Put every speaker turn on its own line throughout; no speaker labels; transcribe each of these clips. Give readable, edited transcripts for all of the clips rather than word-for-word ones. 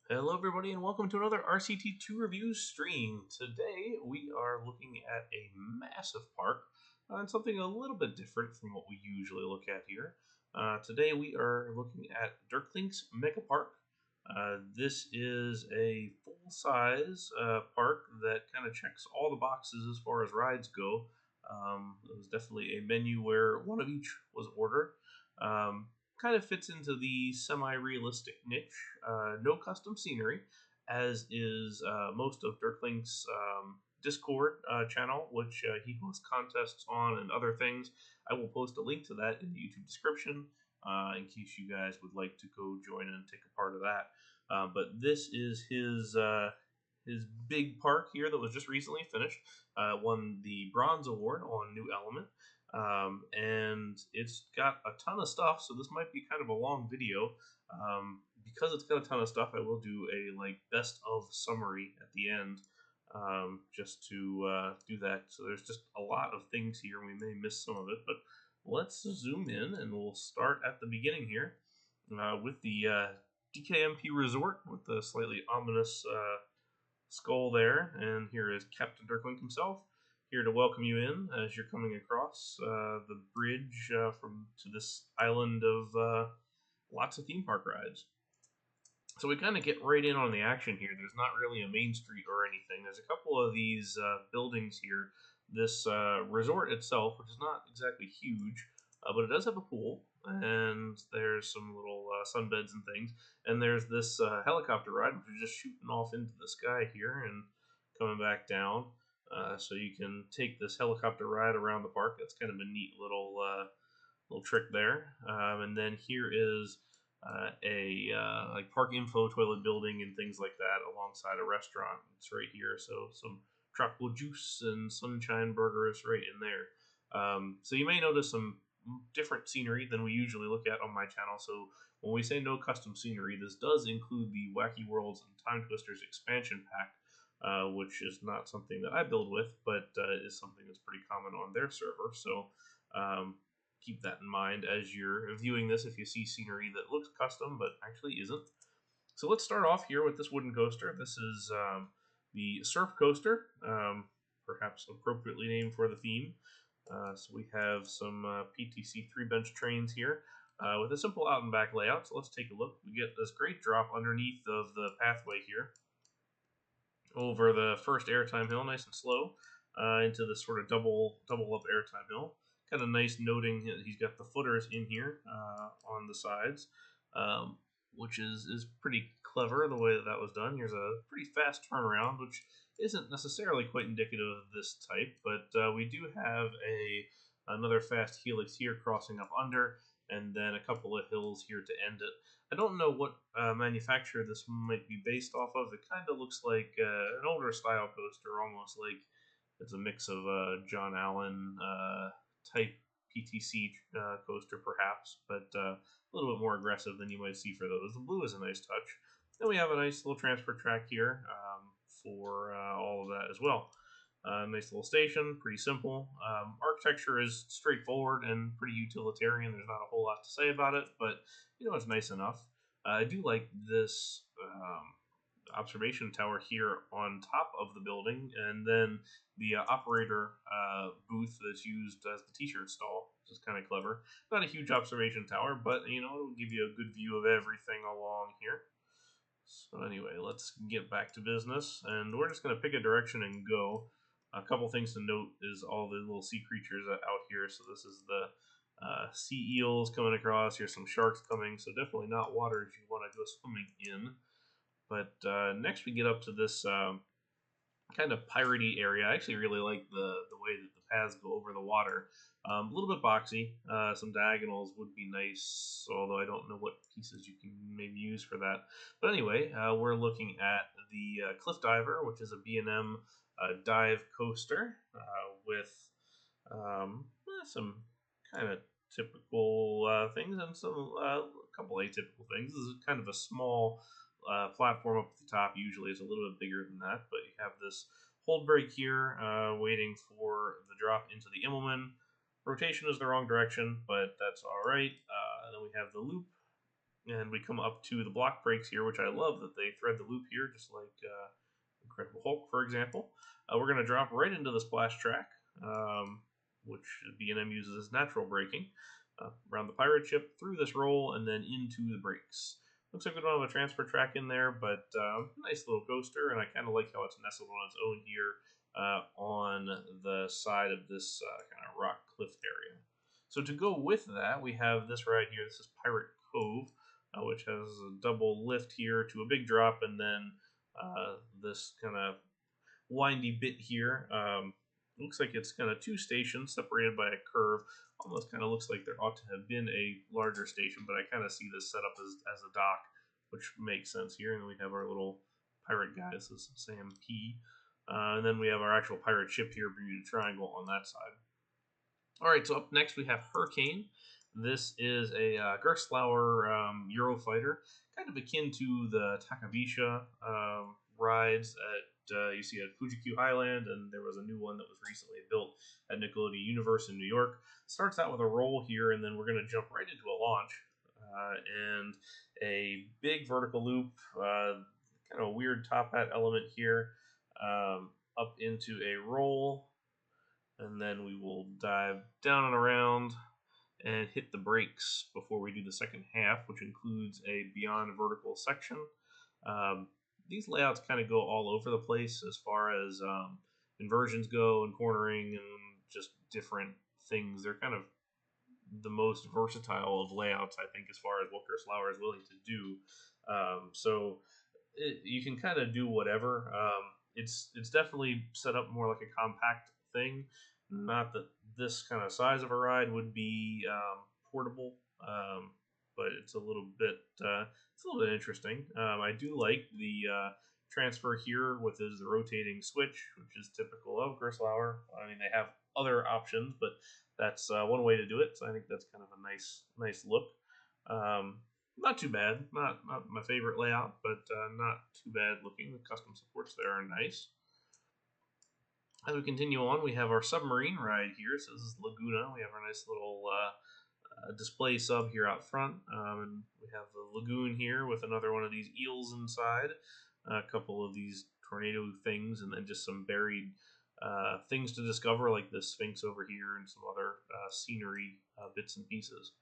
Hello everybody and welcome to another RCT2 review stream. Today we are looking at a massive park and something a little bit different from what we usually look at here. Today we are looking at Deurklink's Megapark. This is a full-size park that kind of checks all the boxes as far as rides go. It was definitely a menu where one of each was ordered. Kind of fits into the semi-realistic niche. No custom scenery, as is most of Deurklink's Discord channel, which he hosts contests on and other things. I will post a link to that in the YouTube description in case you guys would like to go join and take a part of that. But this is his big park here that was just recently finished. Won the Bronze Award on New Element. And it's got a ton of stuff, so this might be kind of a long video. Because it's got a ton of stuff, I will do a best of summary at the end, just to do that. So there's just a lot of things here. We may miss some of it, but let's zoom in and we'll start at the beginning here with the DKMP Resort with the slightly ominous skull there. And here is Captain Deurklink himself, here to welcome you in as you're coming across the bridge to this island of lots of theme park rides. So we kind of get right in on the action here. There's not really a main street or anything. There's a couple of these buildings here. This resort itself, which is not exactly huge, but it does have a pool, and there's some little sunbeds and things. And there's this helicopter ride, which is just shooting off into the sky here and coming back down. So you can take this helicopter ride around the park. That's kind of a neat little trick there. And then here is a park info toilet building and things like that alongside a restaurant. It's right here. So some tropical juice and sunshine burgers right in there. So you may notice some different scenery than we usually look at on my channel. So when we say no custom scenery, this does include the Wacky Worlds and Time Twisters expansion pack, which is not something that I build with, but is something that's pretty common on their server. So keep that in mind as you're viewing this if you see scenery that looks custom but actually isn't. So let's start off here with this wooden coaster. This is the Surf Coaster, perhaps appropriately named for the theme. So we have some PTC 3-bench trains here with a simple out and back layout. So let's take a look. We get this great drop underneath of the pathway here over the first airtime hill, nice and slow, into this sort of double up airtime hill. Kind of nice noting he's got the footers in here on the sides, which is pretty clever the way that was done. Here's a pretty fast turnaround, which isn't necessarily quite indicative of this type, but we do have another fast helix here crossing up under, and then a couple of hills here to end it. I don't know what manufacturer this might be based off of. It kind of looks like an older style coaster, almost like it's a mix of John Allen type PTC coaster, perhaps, but a little bit more aggressive than you might see for those. The blue is a nice touch. Then we have a nice little transfer track here for all of that as well. Nice little station, pretty simple. Architecture is straightforward and pretty utilitarian. There's not a whole lot to say about it, but it's nice enough. I do like this observation tower here on top of the building, and then the operator booth that's used as the t-shirt stall, which is kind of clever. Not a huge observation tower, but it'll give you a good view of everything along here. So anyway, let's get back to business, and we're just going to pick a direction and go. A couple things to note is all the little sea creatures out here. So this is the sea eels coming across. Here's some sharks coming, so definitely not waters you want to go swimming in. But next we get up to this kind of piratey area. I actually really like the way that the paths go over the water. A little bit boxy. Some diagonals would be nice, although I don't know what pieces you can maybe use for that. But anyway, we're looking at the Cliff Diver, which is a B&M dive coaster with some kind of typical things and a couple atypical things. This is kind of a small platform up at the top. Usually it's a little bit bigger than that, but you have this hold brake here waiting for the drop into the Immelman. Rotation is the wrong direction, but that's all right. Then we have the loop And we come up to the block breaks here, which I love that they thread the loop here, just like Incredible Hulk, for example. We're going to drop right into the splash track, which VNM uses as natural braking, around the pirate ship, through this roll, and then into the brakes. Looks like we don't have a transfer track in there, but nice little coaster, and I kind of like how it's nestled on its own here on the side of this kind of rock cliff area. So to go with that, we have this ride here. This is Pirate Cove, which has a double lift here to a big drop, and then this kind of windy bit here. Looks like it's kind of two stations separated by a curve. Almost kind of looks like there ought to have been a larger station, but I kind of see this set up as a dock, which makes sense here. And then we have our little pirate guy. This is Sam P. And then we have our actual pirate ship here, Bermuda Triangle, on that side. All right, so up next we have Hurricane. This is a Gerstlauer Eurofighter, kind of akin to the Takabisha rides that you see at Fuji-Q Highland, and there was a new one that was recently built at Nickelodeon Universe in New York. Starts out with a roll here, and then we're going to jump right into a launch and a big vertical loop, kind of a weird top hat element here, up into a roll, and then we will dive down and around and hit the brakes before we do the second half, which includes a beyond vertical section. These layouts kind of go all over the place as far as inversions go and cornering and just different things. They're kind of the most versatile of layouts, I think, as far as what Gerstlauer is willing to do. You can kind of do whatever. It's definitely set up more like a compact thing. Not that this kind of size of a ride would be portable, but it's a little bit interesting. I do like the transfer here with the rotating switch, which is typical of Gerstlauer. I mean, they have other options, but that's one way to do it. So I think that's kind of a nice look. Not too bad. Not my favorite layout, but not too bad looking. The custom supports there are nice. As we continue on, we have our Submarine Ride here. So this is Laguna. We have our nice little display sub here out front. And we have the lagoon here with another one of these eels inside. A couple of these tornado things, and then just some buried things to discover, like the Sphinx over here and some other scenery bits and pieces.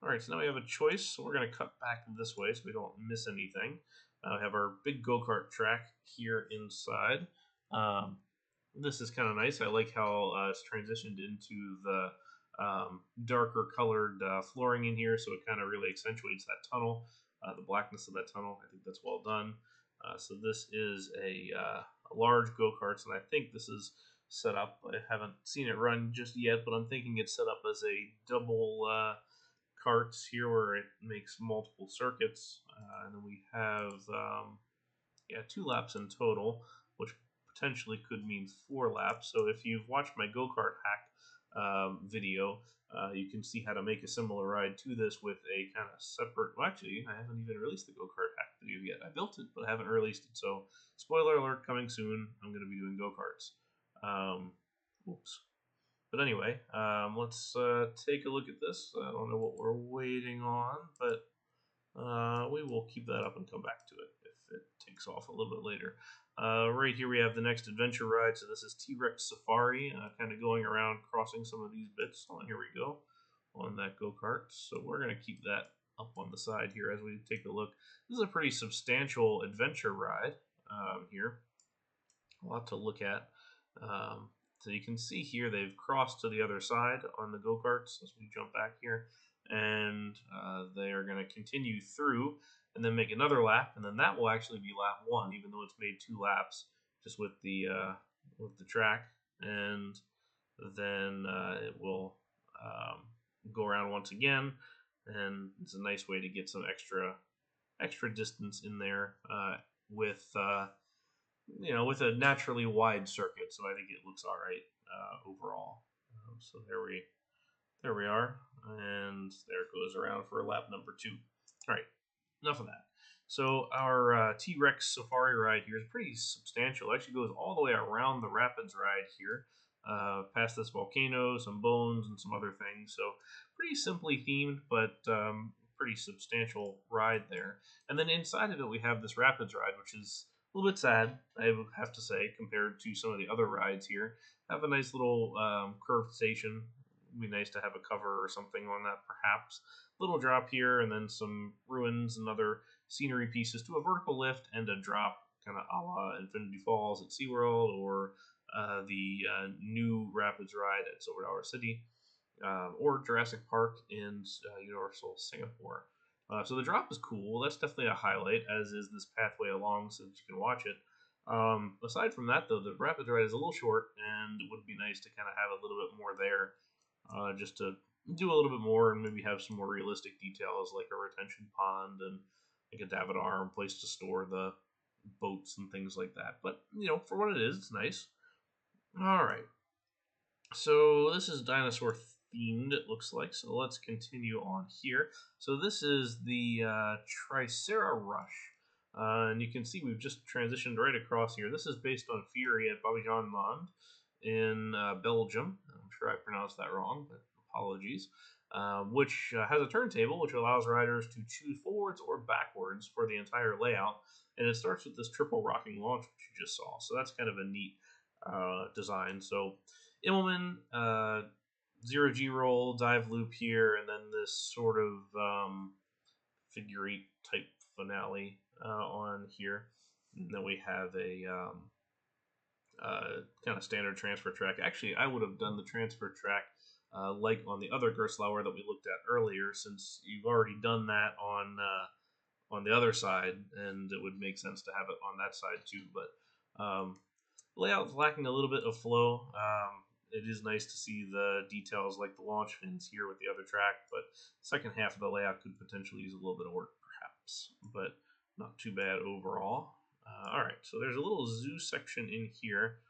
All right, so now we have a choice. So we're going to cut back this way so we don't miss anything. We have our big go-kart track here inside. This is kind of nice. I like how it's transitioned into the darker colored flooring in here, so it kind of really accentuates that tunnel, the blackness of that tunnel. I think that's well done. So this is a large go-karts, and I think this is set up. I haven't seen it run just yet, but I'm thinking it's set up as a double carts here where it makes multiple circuits. And then we have 2 laps in total, which potentially could mean 4 laps. So if you've watched my go-kart hack video, you can see how to make a similar ride to this with a kind of separate. Well, actually, I haven't even released the go-kart hack video yet. I built it, but I haven't released it. So spoiler alert, coming soon. I'm going to be doing go-karts. Oops. But anyway, let's take a look at this. I don't know what we're waiting on, but we will keep that up and come back to it if it takes off a little bit later. Right here we have the next adventure ride. So this is TRex Safari, kind of going around crossing some of these bits. Oh, and here we go on that go-kart. So we're going to keep that up on the side here as we take a look. This is a pretty substantial adventure ride here. A lot to look at. So you can see here they've crossed to the other side on the go-karts as we jump back here. And they are going to continue through and then make another lap, and then that will actually be lap 1, even though it's made 2 laps just with the track. And then it will go around once again, and it's a nice way to get some extra distance in there with with a naturally wide circuit. So I think it looks all right overall. So there we are, and there it goes around for lap number 2. All right, enough of that. So our TRex Safari ride here is pretty substantial. It actually goes all the way around the Rapids ride here, past this volcano, some bones, and some other things. So pretty simply themed, but pretty substantial ride there. And then inside of it, we have this Rapids ride, which is a little bit sad, I would have to say, compared to some of the other rides here. Have a nice little curved station. It'd be nice to have a cover or something on that, perhaps. Little drop here, and then some ruins and other scenery pieces to a vertical lift and a drop, kind of a la Infinity Falls at SeaWorld or the new Rapids ride at Silver Dollar City, or Jurassic Park in Universal Singapore. So the drop is cool. That's definitely a highlight, as is this pathway along, so that you can watch it. Aside from that, though, the Rapids ride is a little short, and it would be nice to kind of have a little bit more there, just to do a little bit more and maybe have some more realistic details, like a retention pond and like a davit arm, place to store the boats and things like that. But for what it is, it's nice. All right. So this is dinosaur themed, it looks like. So let's continue on here. So this is the Tricera Rush. And you can see we've just transitioned right across here. This is based on Fury at Babbejaanland in Belgium. I'm sure I pronounced that wrong, but apologies. Which has a turntable, which allows riders to choose forwards or backwards for the entire layout. And it starts with this triple rocking launch, which you just saw. So that's kind of a neat design. So Immelman, 0G roll, dive loop here, and then this sort of figure eight type finale on here. And then we have a kind of standard transfer track. Actually, I would have done the transfer track like on the other Gerstlauer that we looked at earlier, since you've already done that on the other side, and it would make sense to have it on that side too. But layout's lacking a little bit of flow. It is nice to see the details like the launch fins here with the other track, but second half of the layout could potentially use a little bit of work, perhaps, but not too bad overall. All right, so there's a little zoo section in here,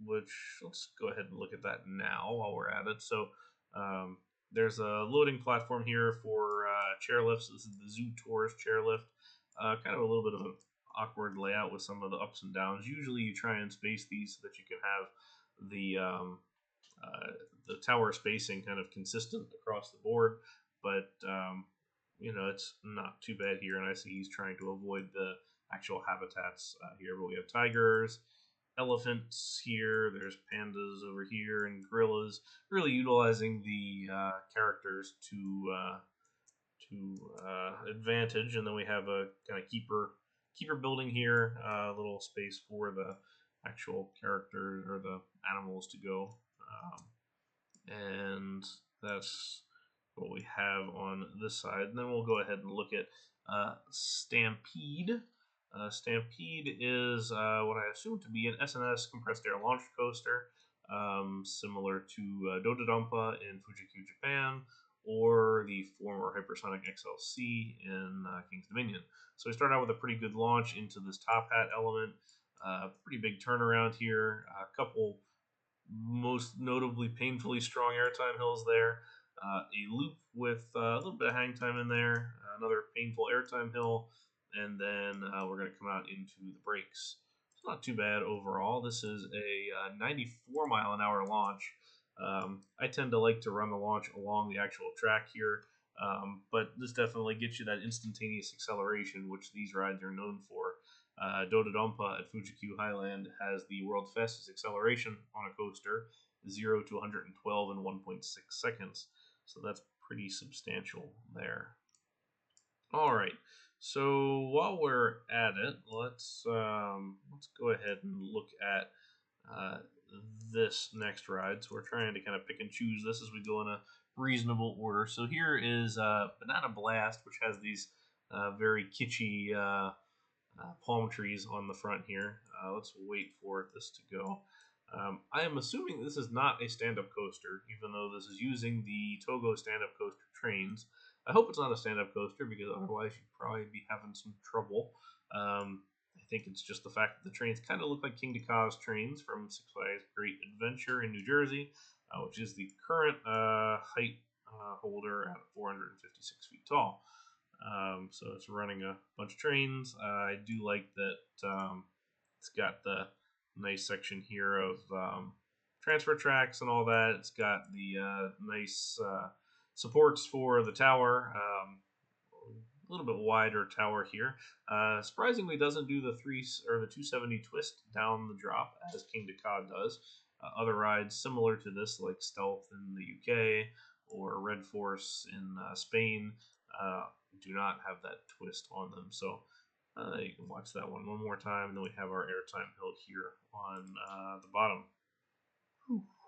which let's go ahead and look at that now while we're at it. So there's a loading platform here for chairlifts. This is the Zoo Tours chairlift. Kind of a little bit of an awkward layout with some of the ups and downs. Usually you try and space these so that you can have the tower spacing kind of consistent across the board, but it's not too bad here, and I see he's trying to avoid the actual habitats here. But we have tigers, elephants here, there's pandas over here, and gorillas, really utilizing the characters to advantage. And then we have a kind of keeper building here, a little space for the actual characters or the animals to go, and that's what we have on this side. And then we'll go ahead and look at Stampede. Stampede is what I assume to be an SNS compressed air launch coaster, similar to Dododonpa in Fuji-Q, Japan, or the former Hypersonic XLC in King's Dominion. So we start out with a pretty good launch into this top hat element. Pretty big turnaround here. A couple most notably painfully strong airtime hills there. A loop with a little bit of hang time in there. Another painful airtime hill. And then we're going to come out into the brakes. It's not too bad overall. This is a 94 mile an hour launch. I tend to like to run the launch along the actual track here. But this definitely gets you that instantaneous acceleration, which these rides are known for. Dododonpa at Fuji-Q Highland has the world's fastest acceleration on a coaster, 0 to 112 in 1.6 seconds. So that's pretty substantial there. All right. So while we're at it, let's go ahead and look at this next ride. So we're trying to kind of pick and choose this as we go in a reasonable order. So here is Banana Blast, which has these very kitschy palm trees on the front here. Let's wait for this to go. I am assuming this is not a stand-up coaster, even though this is using the Togo stand-up coaster trains. I hope it's not a stand-up coaster, because otherwise you'd probably be having some trouble. I think it's just the fact that the trains kind of look like King Kaka's trains from Six Flags Great Adventure in New Jersey, which is the current height holder at 456 feet tall. So it's running a bunch of trains. I do like that it's got the nice section here of transfer tracks and all that. It's got the nice supports for the tower. A little bit wider tower here. Surprisingly, doesn't do the 270 twist down the drop as King Dakar does. Other rides similar to this, like Stealth in the UK or Red Force in Spain, do not have that twist on them. So you can watch that one more time, and then we have our airtime hill here on the bottom,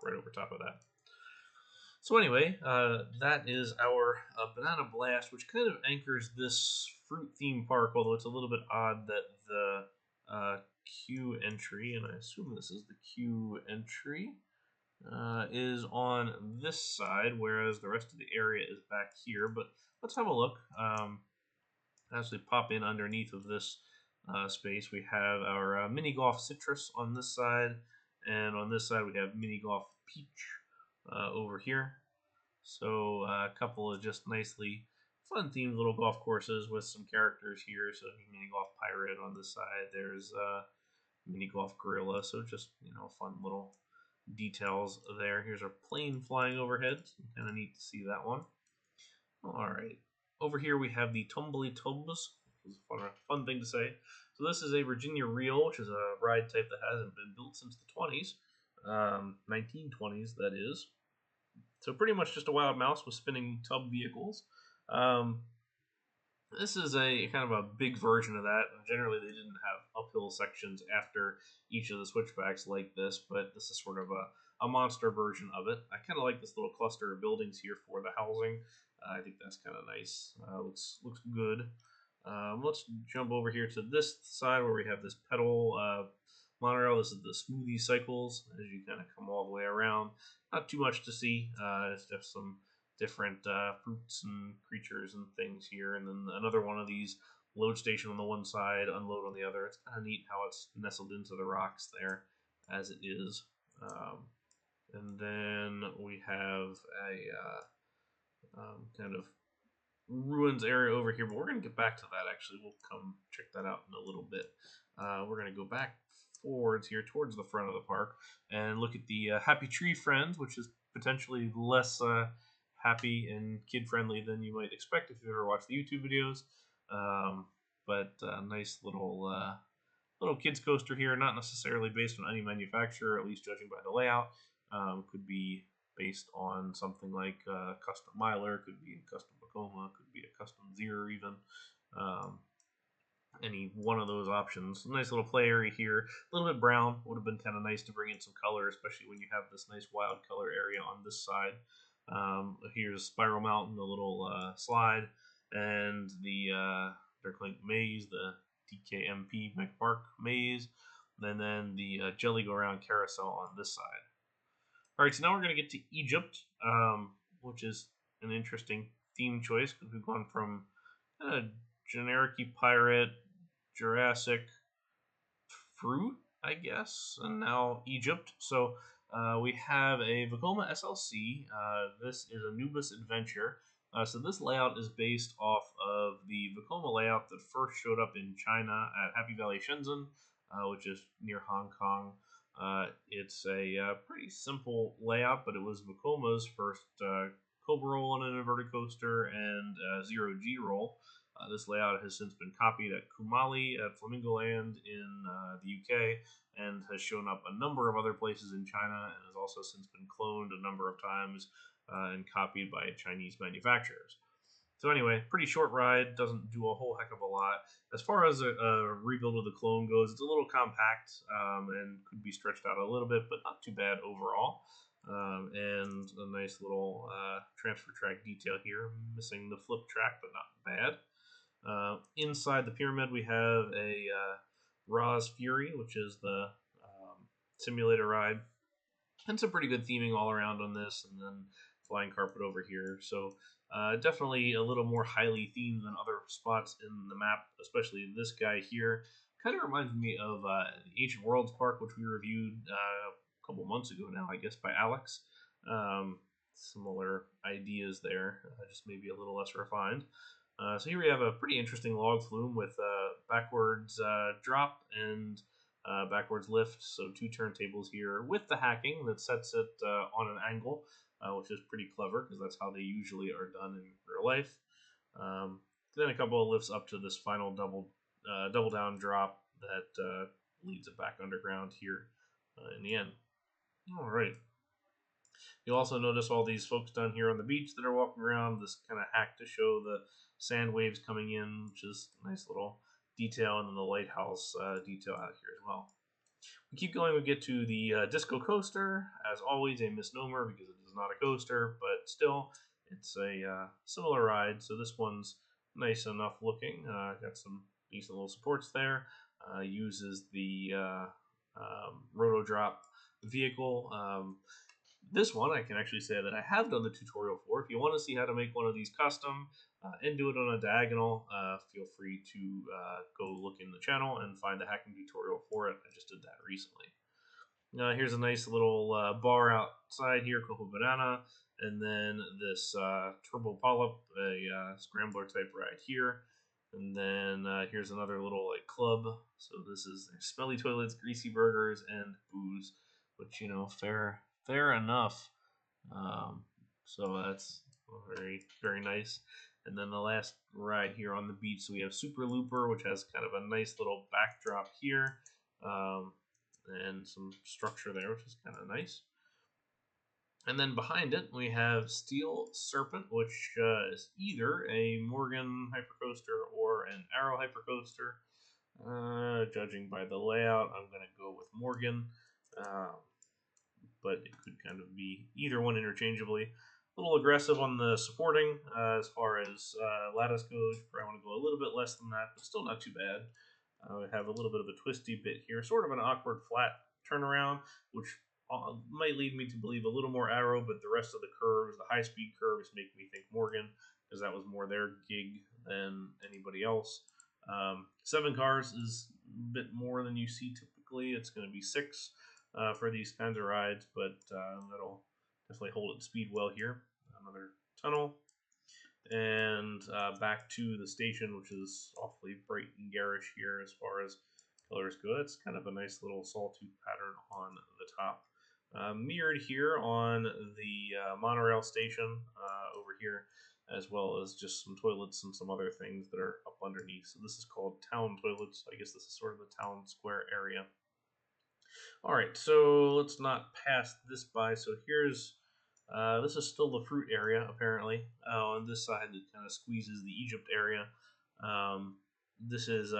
right over top of that. So anyway, that is our Banana Blast, which kind of anchors this fruit theme park, although it's a little bit odd that the queue entry, and I assume this is the queue entry, is on this side, whereas the rest of the area is back here. But let's have a look. Actually pop in underneath of this space. We have our Mini Golf Citrus on this side, and on this side we have Mini Golf Peach over here. So a couple of just nicely fun themed little golf courses with some characters here. So Mini Golf Pirate on this side. There's Mini Golf Gorilla. So just, fun little details there. Here's our plane flying overhead. Kind of neat to see that one. All right. Over here we have the Tumbly Tubs, which is a fun thing to say. So this is a Virginia Reel, which is a ride type that hasn't been built since the 20s, 1920s that is. So pretty much just a wild mouse with spinning tub vehicles. This is a kind of a big version of that. Generally, they didn't have uphill sections after each of the switchbacks like this, but this is sort of a monster version of it. I kind of like this little cluster of buildings here for the housing. I think that's kind of nice. Looks good. Let's jump over here to this side where we have this pedal monorail. This is the smoothie cycles as you kind of come all the way around. Not too much to see. It's just some different fruits and creatures and things here, and then another one of these load station on the one side, unload on the other. It's kind of neat how it's nestled into the rocks there as it is. And then we have a kind of ruins area over here, but we're going to get back to that actually. We'll come check that out in a little bit. We're going to go back forwards here towards the front of the park and look at the Happy Tree Friends, which is potentially less happy and kid friendly than you might expect if you ever watched the YouTube videos. But nice little kids coaster here, not necessarily based on any manufacturer, at least judging by the layout. Could be based on something like custom Miler, could be a custom Vekoma, could be a custom Zero even. Any one of those options. Nice little play area here. A little bit brown. Would have been kind of nice to bring in some color, especially when you have this nice wild color area on this side. Here's Spiral Mountain, the little slide, and the Deurklink maze, the DKMP Megapark maze, and then the Jelly Go Around carousel on this side. All right, so now we're going to get to Egypt, which is an interesting theme choice because we've gone from kind of generic-y pirate, Jurassic, fruit, I guess, and now Egypt. So we have a Vekoma SLC. This is Anubis Adventure. So this layout is based off of the Vekoma layout that first showed up in China at Happy Valley Shenzhen, which is near Hong Kong. It's a pretty simple layout, but it was Vekoma's first Cobra roll on an inverted coaster and Zero G roll. This layout has since been copied at Kumali at Flamingo Land in the UK and has shown up a number of other places in China and has also since been cloned a number of times and copied by Chinese manufacturers. So anyway, pretty short ride, doesn't do a whole heck of a lot. As far as a rebuild of the clone goes, it's a little compact and could be stretched out a little bit, but not too bad overall. And a nice little transfer track detail here, missing the flip track, but not bad. Inside the pyramid, we have a Roz Fury, which is the simulator ride. And some pretty good theming all around on this, and then flying carpet over here. So definitely a little more highly themed than other spots in the map, especially this guy here. Kind of reminds me of Ancient Worlds Park, which we reviewed a couple months ago now, I guess, by Alex. Similar ideas there, just maybe a little less refined. So here we have a pretty interesting log flume with backwards drop and backwards lift, so two turntables here with the hacking that sets it on an angle. which is pretty clever because that's how they usually are done in real life. Um, then a couple of lifts up to this final double down drop that leads it back underground here in the end. All right. You'll also notice all these folks down here on the beach that are walking around. This kind of hack to show the sand waves coming in, which is a nice little detail, and then the lighthouse detail out here as well. We keep going, we get to the Disco Coaster. As always, a misnomer because it is not a coaster, but still, it's a similar ride. So this one's nice enough looking. Got some decent little supports there. Uses the roto drop vehicle. This one I can actually say that I have done the tutorial for. If you want to see how to make one of these custom and do it on a diagonal, feel free to go look in the channel and find the hacking tutorial for it. I just did that recently. Here's a nice little bar outside here, Coco Banana, and then this Turbo Polyp, a scrambler type ride here. And then here's another little club. So this is smelly toilets, greasy burgers, and booze, which, you know, fair enough. So that's very, very nice. And then the last ride here on the beach, so we have Super Looper, which has kind of a nice little backdrop here, and some structure there, which is kind of nice. And then behind it, we have Steel Serpent, which is either a Morgan Hypercoaster or an Arrow Hypercoaster. Judging by the layout, I'm going to go with Morgan. But it could kind of be either one interchangeably. A little aggressive on the supporting as far as lattice goes. Probably want to go a little bit less than that, but still not too bad. We have a little bit of a twisty bit here, sort of an awkward flat turnaround, which might lead me to believe a little more Arrow, but the rest of the curves, the high-speed curves, make me think Morgan, because that was more their gig than anybody else. 7 cars is a bit more than you see typically. It's going to be 6 for these kinds of rides, but that'll definitely hold its speed well here. Another tunnel, and back to the station, which is awfully bright and garish here as far as colors go. It's kind of a nice little sawtooth pattern on the top. Mirrored here on the monorail station over here, as well as just some toilets and some other things that are up underneath. So this is called town toilets. I guess this is sort of the town square area. All right, so let's not pass this by. So here's, this is still the fruit area, apparently. On this side, it kind of squeezes the Egypt area. This is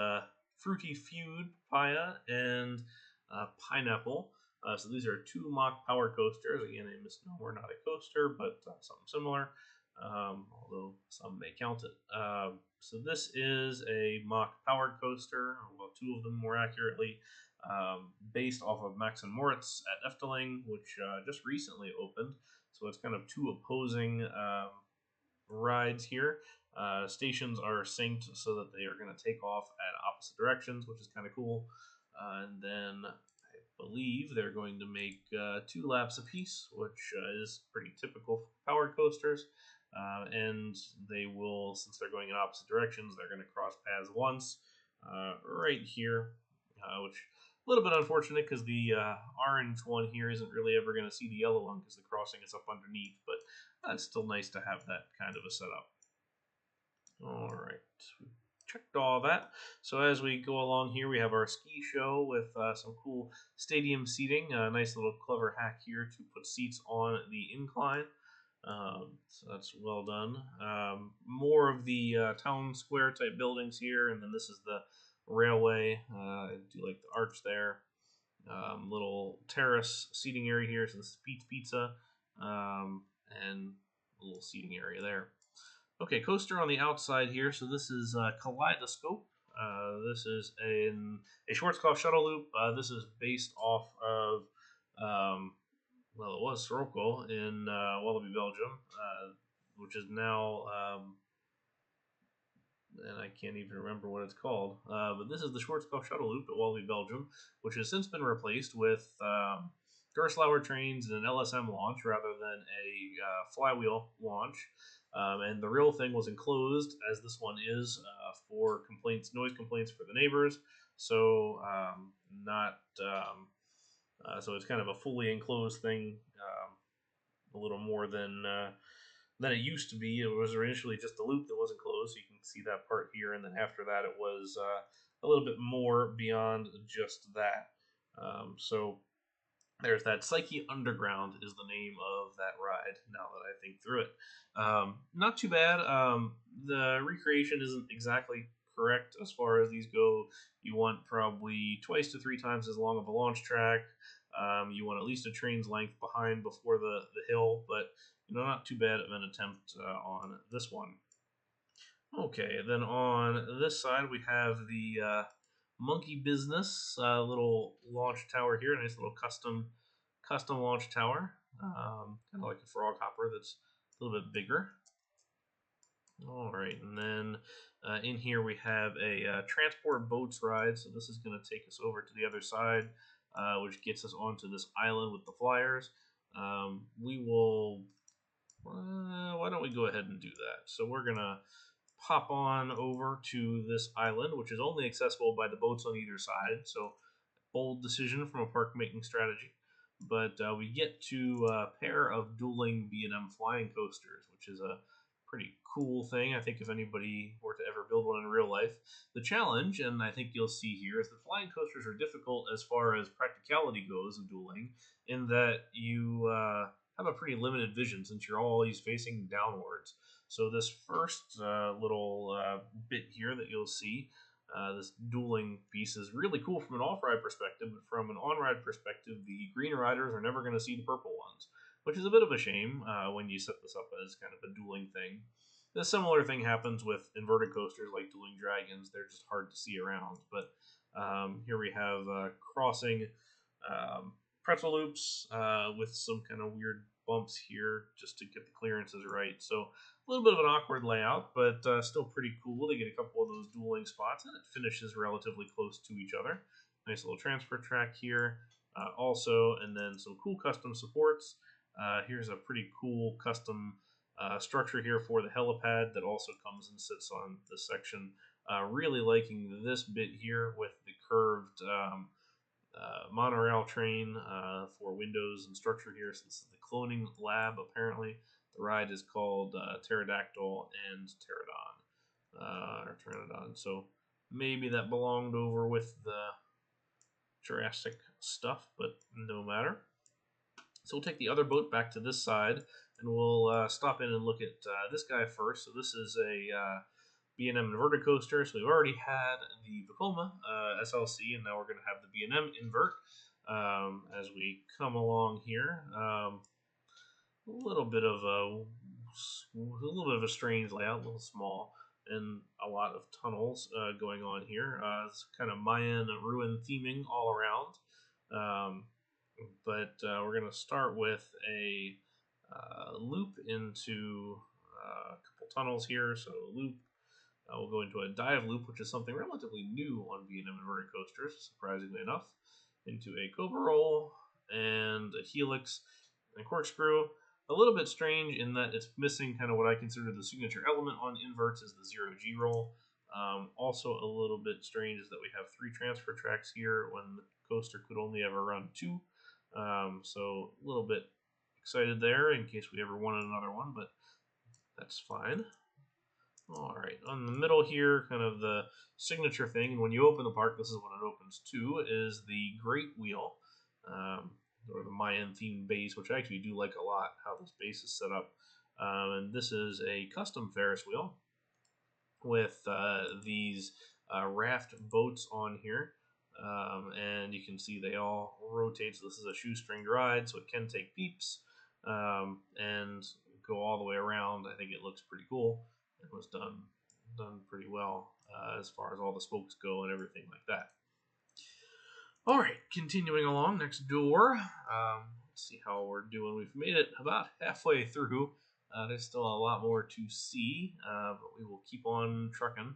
Fruity Feud, Papaya, and Pineapple. So these are 2 mock power coasters. Again, a misnomer, not a coaster, but something similar, although some may count it. So this is a mock powered coaster, well, 2 of them more accurately, based off of Max and Moritz at Efteling, which just recently opened. So it's kind of 2 opposing rides here. Stations are synced so that they are going to take off at opposite directions, which is kind of cool. And then I believe they're going to make 2 laps apiece, which is pretty typical for powered coasters. And they will, since they're going in opposite directions, they're going to cross paths once right here, which a little bit unfortunate because the orange one here isn't really ever going to see the yellow one because the crossing is up underneath, but it's still nice to have that kind of a setup. All right, we checked all that. So as we go along here, we have our ski show with some cool stadium seating. A nice little clever hack here to put seats on the incline. So that's well done. More of the town square type buildings here, and then this is the railway. I do like the arch there. Little terrace seating area here, so this is Pete's Pizza, and a little seating area there. Okay, coaster on the outside here. So this is Kaleidoscope. This is a Schwarzkopf shuttle loop. This is based off of, well, it was Sirocco in Wallaby, Belgium, which is now, and I can't even remember what it's called. But this is the Schwarzkopf shuttle loop at Wallaby, Belgium, which has since been replaced with Gerstlauer trains and an LSM launch rather than a flywheel launch. And the real thing was enclosed, as this one is, for complaints, noise complaints for the neighbors. So so it's kind of a fully enclosed thing, a little more than it used to be. It was initially just a loop that wasn't closed, so you can see that part here, and then after that it was a little bit more beyond just that. So there's that. Psyche Underground is the name of that ride, now that I think through it. Not too bad. The recreation isn't exactly correct as far as these go. You want probably twice to three times as long of a launch track. You want at least a train's length behind before the hill, but not too bad of an attempt on this one. Okay, then on this side we have the Monkey Business little launch tower here. Nice little custom launch tower, kind of like a frog hopper that's a little bit bigger. All right, and then in here we have a transport boats ride. So this is going to take us over to the other side, which gets us onto this island with the flyers. We will. Why don't we go ahead and do that? So we're gonna pop on over to this island, which is only accessible by the boats on either side. So bold decision from a park making strategy. But we get to a pair of dueling VNM flying coasters, which is a pretty cool thing. I think if anybody were to ever build one in real life, the challenge, and I think you'll see here, is that flying coasters are difficult as far as practicality goes of dueling, in that you have a pretty limited vision since you're always facing downwards. So this first little bit here that you'll see, this dueling piece, is really cool from an off-ride perspective, but from an on-ride perspective, the green riders are never going to see the purple ones, which is a bit of a shame when you set this up as kind of a dueling thing. A similar thing happens with inverted coasters like Dueling Dragons. They're just hard to see around. But here we have crossing pretzel loops with some kind of weird bumps here just to get the clearances right. So a little bit of an awkward layout, but still pretty cool to get a couple of those dueling spots, and it finishes relatively close to each other. Nice little transfer track here also, and then some cool custom supports. Here's a pretty cool custom structure here for the helipad that also comes and sits on this section. Really liking this bit here with the curved monorail train for windows and structure here. So this is the cloning lab, apparently. The ride is called Pterodactyl and Pteranodon. So maybe that belonged over with the Jurassic stuff, but no matter. So we'll take the other boat back to this side, and we'll stop in and look at this guy first. So this is a VNM inverted coaster. So we've already had the Vekoma SLC, and now we're going to have the VNM invert as we come along here. A little bit of a strange layout, a little small, and a lot of tunnels going on here. It's kind of Mayan ruin theming all around. But we're going to start with a loop into a couple tunnels here. So loop, we'll go into a dive loop, which is something relatively new on VNM inverted coasters, surprisingly enough, into a cobra roll and a helix and a corkscrew. A little bit strange in that it's missing kind of what I consider the signature element on inverts is the 0G roll. Also a little bit strange is that we have 3 transfer tracks here when the coaster could only ever run 2. So a little bit excited there in case we ever wanted another one, but that's fine. All right, on the middle here, kind of the signature thing, and when you open the park, this is what it opens to, is the Great Wheel, or the Mayan themed base, which I actually do like a lot, how this base is set up. And this is a custom Ferris wheel with these raft boats on here. And you can see they all rotate. So this is a shoestring ride, so it can take peeps and go all the way around. I think it looks pretty cool. It was done pretty well as far as all the spokes go and everything like that. All right, continuing along, next door. Let's see how we're doing. We've made it about halfway through. There's still a lot more to see, but we will keep on trucking.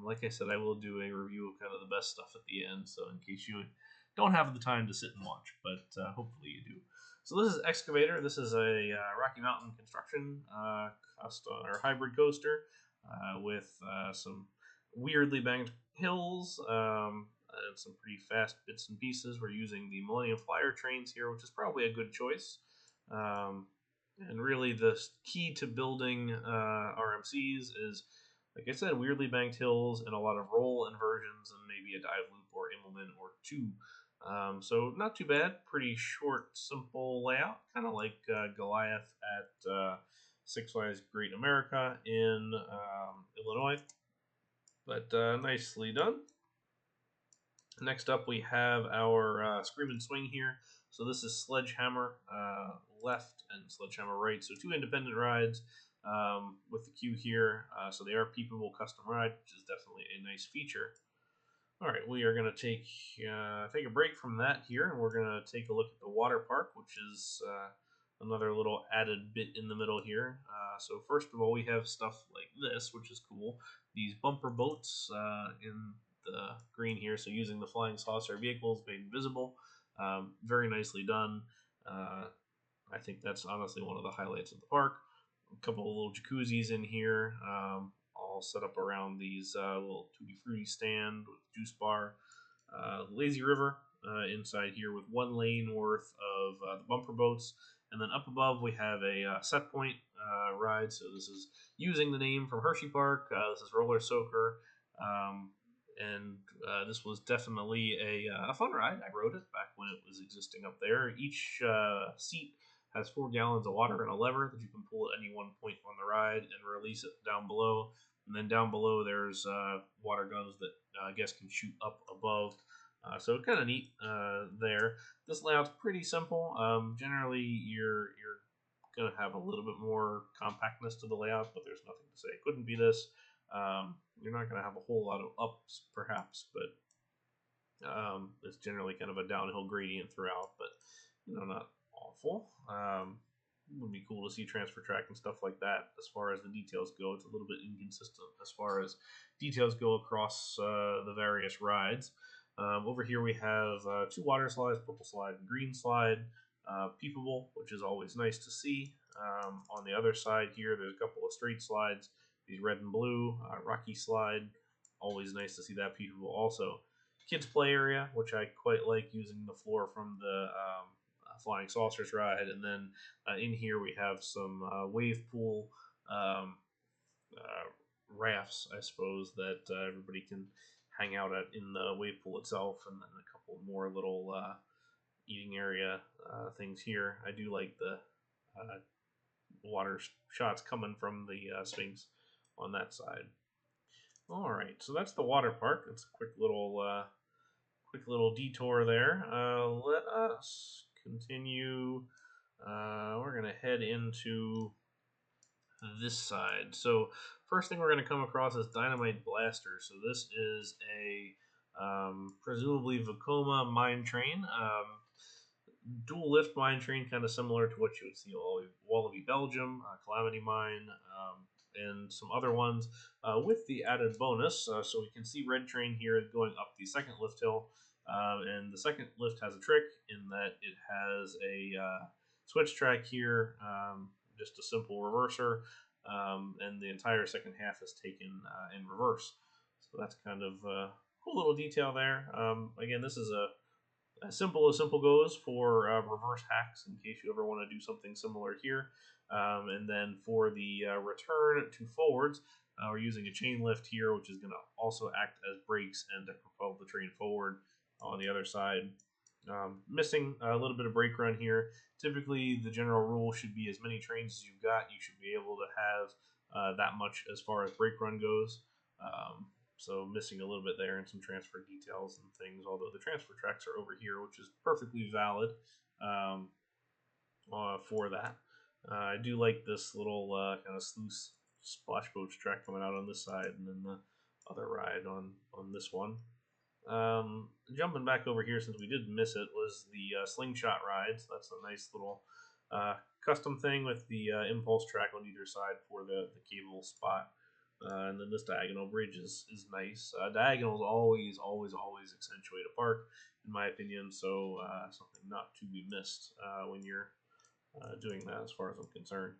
Like I said, I will do a review of kind of the best stuff at the end, so in case you don't have the time to sit and watch, but hopefully you do. So this is Excavator. This is a Rocky Mountain construction custom or hybrid coaster with some weirdly banked hills and some pretty fast bits and pieces. We're using the Millennium Flyer trains here, which is probably a good choice. And really, the key to building RMCs is, like I said, weirdly banked hills and a lot of roll inversions and maybe a dive loop or implement or two. So not too bad. Pretty short, simple layout, kind of like Goliath at Six Flags Great America in Illinois, but nicely done. Next up, we have our Screamin Swing here. So this is Sledgehammer left and Sledgehammer right. So two independent rides with the queue here. So they are peepable custom ride, which is definitely a nice feature. All right, we are going to take a break from that here, and we're going to take a look at the water park, which is another little added bit in the middle here. So first of all, we have stuff like this, which is cool. These bumper boats in the green here, so using the flying saucer vehicles made invisible. Very nicely done. I think that's honestly one of the highlights of the park. A couple of little jacuzzis in here, all set up around these little Tutti Frutti stand with juice bar. Lazy River inside here with 1 lane worth of the bumper boats. And then up above we have a set point ride. So this is using the name from Hershey Park. This is Roller Soaker. And this was definitely a fun ride. I rode it back when it was existing up there. Each seat has 4 gallons of water and a lever that you can pull at any one point on the ride and release it down below. And then down below there's water guns that I guess can shoot up above. So kind of neat there. This layout's pretty simple. Generally, you're going to have a little bit more compactness to the layout, but there's nothing to say it couldn't be this. You're not going to have a whole lot of ups, perhaps, but it's generally kind of a downhill gradient throughout, but not awful. It would be cool to see transfer track and stuff like that. As far as the details go, it's a little bit inconsistent as far as details go across the various rides. Over here we have 2 water slides, purple slide and green slide, peepable, which is always nice to see. On the other side here, there's a couple of straight slides, these red and blue, rocky slide, always nice to see that peepable also. Kids play area, which I quite like, using the floor from the Flying Saucers ride, and then in here we have some wave pool rafts, I suppose, that everybody can hang out at in the wave pool itself, and then a couple more little eating area things here. I do like the water shots coming from the Sphinx on that side. All right, so that's the water park. It's a quick little detour there. Let us continue. We're gonna head into this side. So first thing we're gonna come across is Dynamite Blaster. So this is a presumably Vekoma mine train. Dual lift mine train, kind of similar to what you would see Wallaby Belgium, Calamity Mine, and some other ones, with the added bonus. So we can see Red Train here going up the second lift hill, and the second lift has a trick in that it has a switch track here, just a simple reverser, and the entire second half is taken in reverse. So that's kind of a cool little detail there. Again, this is as simple goes for reverse hacks in case you ever want to do something similar here. And then for the return to forwards, we're using a chain lift here, which is going to also act as brakes and to propel the train forward on the other side. Missing a little bit of brake run here. Typically, the general rule should be as many trains as you've got, you should be able to have that much as far as brake run goes. So missing a little bit there and some transfer details and things, although the transfer tracks are over here, which is perfectly valid for that. I do like this little kind of sluice splash boat track coming out on this side, and then the other ride on this one. Jumping back over here, since we did miss it, was the slingshot ride. So that's a nice little custom thing with the impulse track on either side for the cable spot. And then this diagonal bridge is nice. Diagonals always accentuate a park, in my opinion, so something not to be missed when you're doing that, as far as I'm concerned.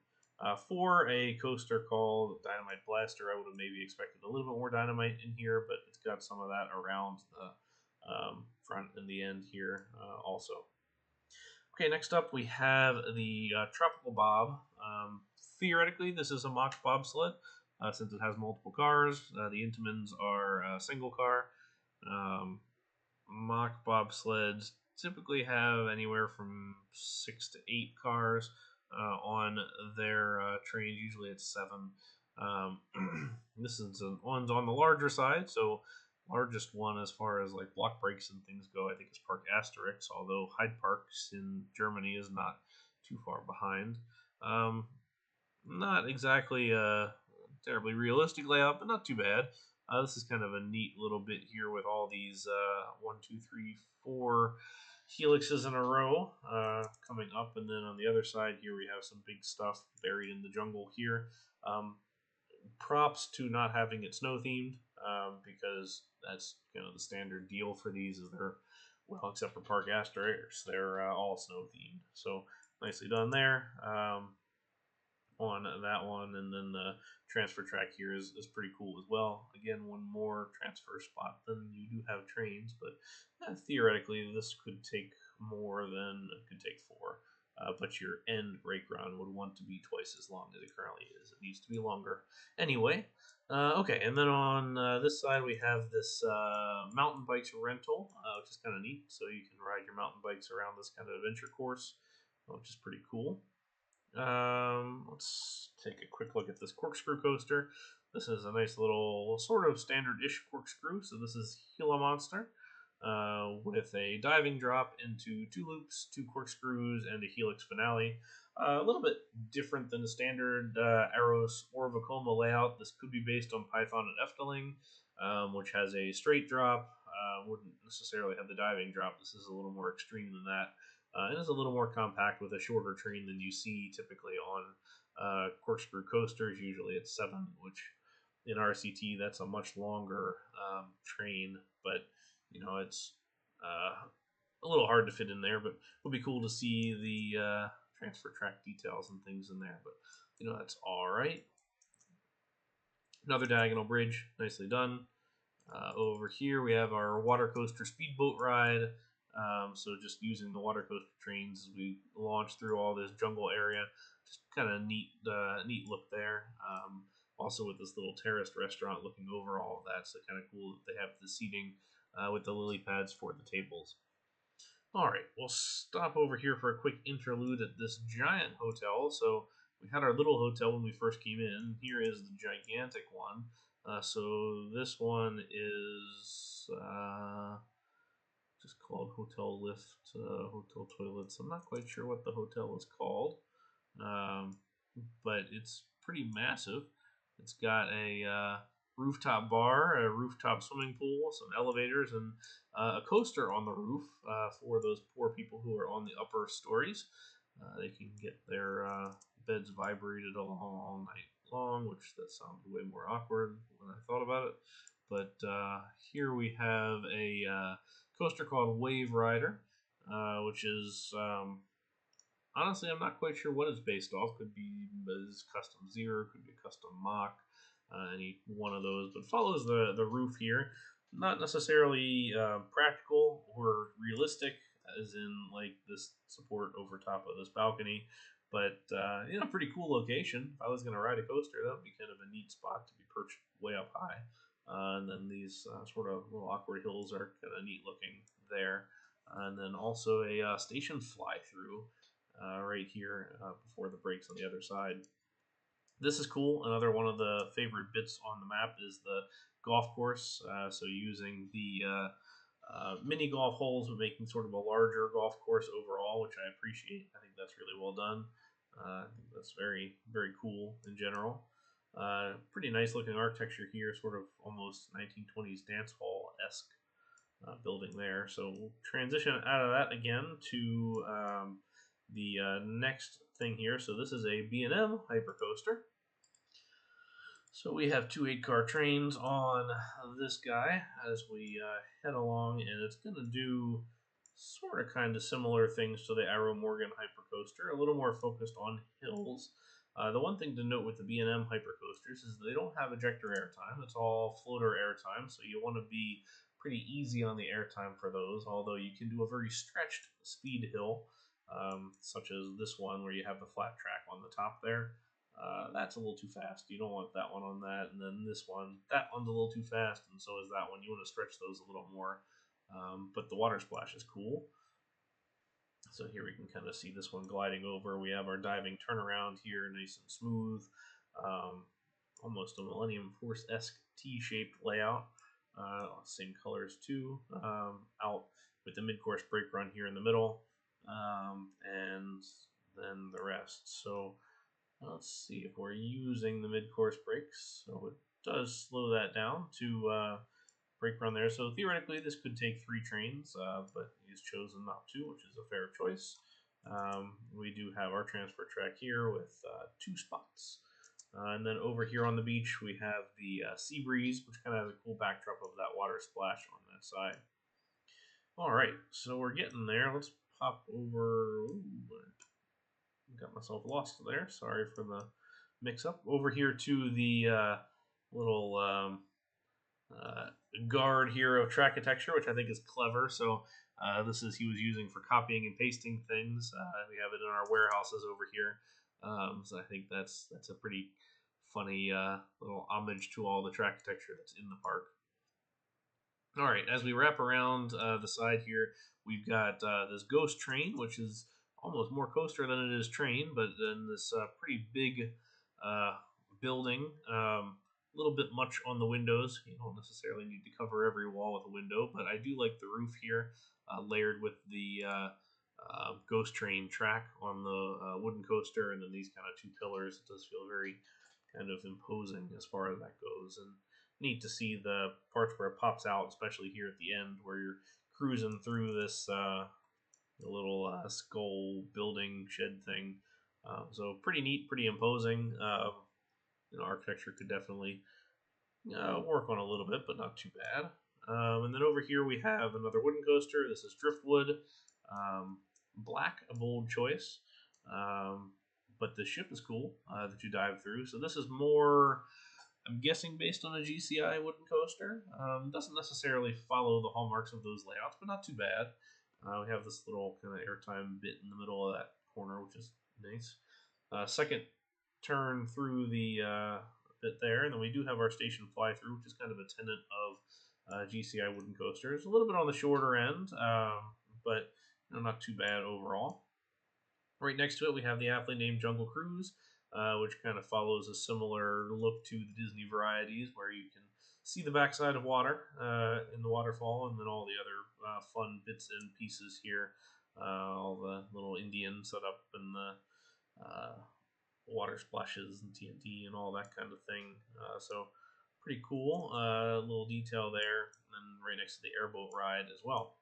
For a coaster called Dynamite Blaster, I would have maybe expected a little bit more dynamite in here, but it's got some of that around the front and the end here also. Okay, next up we have the Tropical Bob. Theoretically, this is a mock bobsled since it has multiple cars. The Intamins are a single car. Um, Mock bobsleds typically have anywhere from 6 to 8 cars on their trains. Usually it's 7. Um, this is one's on the larger side, so largest one as far as like block breaks and things go, I think is Park Asterix, although Hyde Parks in Germany is not too far behind. Um, Not exactly a terribly realistic layout, but not too bad. This is kind of a neat little bit here with all these 1, 2, 3, 4 helixes in a row coming up, and then on the other side here we have some big stuff buried in the jungle here. Props to not having it snow themed because that's kind of the standard deal for these. Is they're well, except for Park Asterix, they're all snow themed. So nicely done there. On that one, and then the transfer track here is pretty cool as well. Again, one more transfer spot than you do have trains, but theoretically this could take more than it could take 4. But your end brake run would want to be twice as long as it currently is. It needs to be longer. Anyway, okay, and then on this side we have this mountain bikes rental, which is kind of neat. So you can ride your mountain bikes around this kind of adventure course, which is pretty cool. Let's take a quick look at this corkscrew coaster. This is a nice little sort of standard-ish corkscrew. So this is Gila Monster with a diving drop into 2 loops, 2 corkscrews, and a helix finale. A little bit different than the standard Arrows or Vekoma layout. This could be based on Python and Efteling, which has a straight drop. Wouldn't necessarily have the diving drop. This is a little more extreme than that. It is a little more compact with a shorter train than you see typically on corkscrew coasters. Usually it's 7, which in RCT that's a much longer train, but you know it's a little hard to fit in there. But it would be cool to see the transfer track details and things in there. But you know that's all right. Another diagonal bridge, nicely done. Over here we have our water coaster speedboat ride. So just using the water coaster trains as we launch through all this jungle area, just kind of neat look there. Also with this little terraced restaurant looking over all of that, so kind of cool that they have the seating with the lily pads for the tables. All right, we'll stop over here for a quick interlude at this giant hotel. So we had our little hotel when we first came in. Here is the gigantic one. So this one is just called Hotel Lift, Hotel Toilets. I'm not quite sure what the hotel is called, but it's pretty massive. It's got a rooftop bar, a rooftop swimming pool, some elevators, and a coaster on the roof for those poor people who are on the upper stories. They can get their beds vibrated all night long, which that sounds way more awkward when I thought about it. But here we have a coaster called Wave Rider, which is honestly I'm not quite sure what it's based off. Could be custom Zero, could be custom Mach, any one of those. But follows the roof here. Not necessarily practical or realistic, as in like this support over top of this balcony. But you know, pretty cool location. If I was going to ride a coaster, that would be kind of a neat spot to be perched way up high. And then these sort of little awkward hills are kind of neat looking there. And then also a station fly through right here before the brakes on the other side. This is cool. Another one of the favorite bits on the map is the golf course. So using the mini golf holes, but making sort of a larger golf course overall, which I appreciate. I think that's really well done. I think that's very, very cool in general. Pretty nice looking architecture here, sort of almost 1920s dance hall-esque building there. So we'll transition out of that again to the next thing here. So this is a VNM Hypercoaster. So we have 2 8-car trains on this guy as we head along, and it's going to do sort of kind of similar things to the Arrow Morgan Hypercoaster, a little more focused on hills. The one thing to note with the VNM Hypercoasters is they don't have ejector airtime. It's all floater airtime, so you want to be pretty easy on the airtime for those, although you can do a very stretched speed hill such as this one where you have the flat track on the top there. That's a little too fast. You don't want that one on that. And then this one, that one's a little too fast, and so is that one. You want to stretch those a little more. But the water splash is cool. So here we can kind of see this one gliding over. We have our diving turnaround here, nice and smooth. Almost a Millennium Force-esque T-shaped layout. Same colors too. Out with the mid-course brake run here in the middle. And then the rest. So let's see if we're using the mid-course brakes. So it does slow that down to brake run there. So theoretically, this could take 3 trains, but he's chosen not to, which is a fair choice. We do have our transfer track here with 2 spots. And then over here on the beach, we have the Sea Breeze, which kind of has a cool backdrop of that water splash on that side. All right, so we're getting there. Let's pop over. Ooh, got myself lost there. Sorry for the mix-up. Over here to the little guard here of trackitecture, which I think is clever. So this is he was using for copying and pasting things. We have it in our warehouses over here. So I think that's a pretty funny little homage to all the trackitecture that's in the park. All right, as we wrap around the side here, we've got this ghost train, which is almost more coaster than it is train, but then this pretty big building. A little bit much on the windows. You don't necessarily need to cover every wall with a window, but I do like the roof here, layered with the ghost train track on the wooden coaster, and then these kind of 2 pillars. It does feel very kind of imposing as far as that goes, and neat to see the parts where it pops out, especially here at the end where you're cruising through this little skull building shed thing. So pretty neat, pretty imposing. Architecture could definitely work on a little bit, but not too bad. And then over here we have another wooden coaster. This is Driftwood. Black, a bold choice. But the ship is cool that you dive through. So this is more, I'm guessing, based on a GCI wooden coaster. Doesn't necessarily follow the hallmarks of those layouts, but not too bad. We have this little kind of airtime bit in the middle of that corner, which is nice. Second turn through the bit there, and then we do have our station fly-through, which is kind of a tenet of GCI wooden coasters. A little bit on the shorter end, but not too bad overall. Right next to it, we have the aptly named Jungle Cruise, which kind of follows a similar look to the Disney varieties, where you can see the backside of water in the waterfall, and then all the other fun bits and pieces here. All the little Indian setup and the water splashes and TNT and all that kind of thing. So pretty cool. Little detail there, and then right next to the airboat ride as well.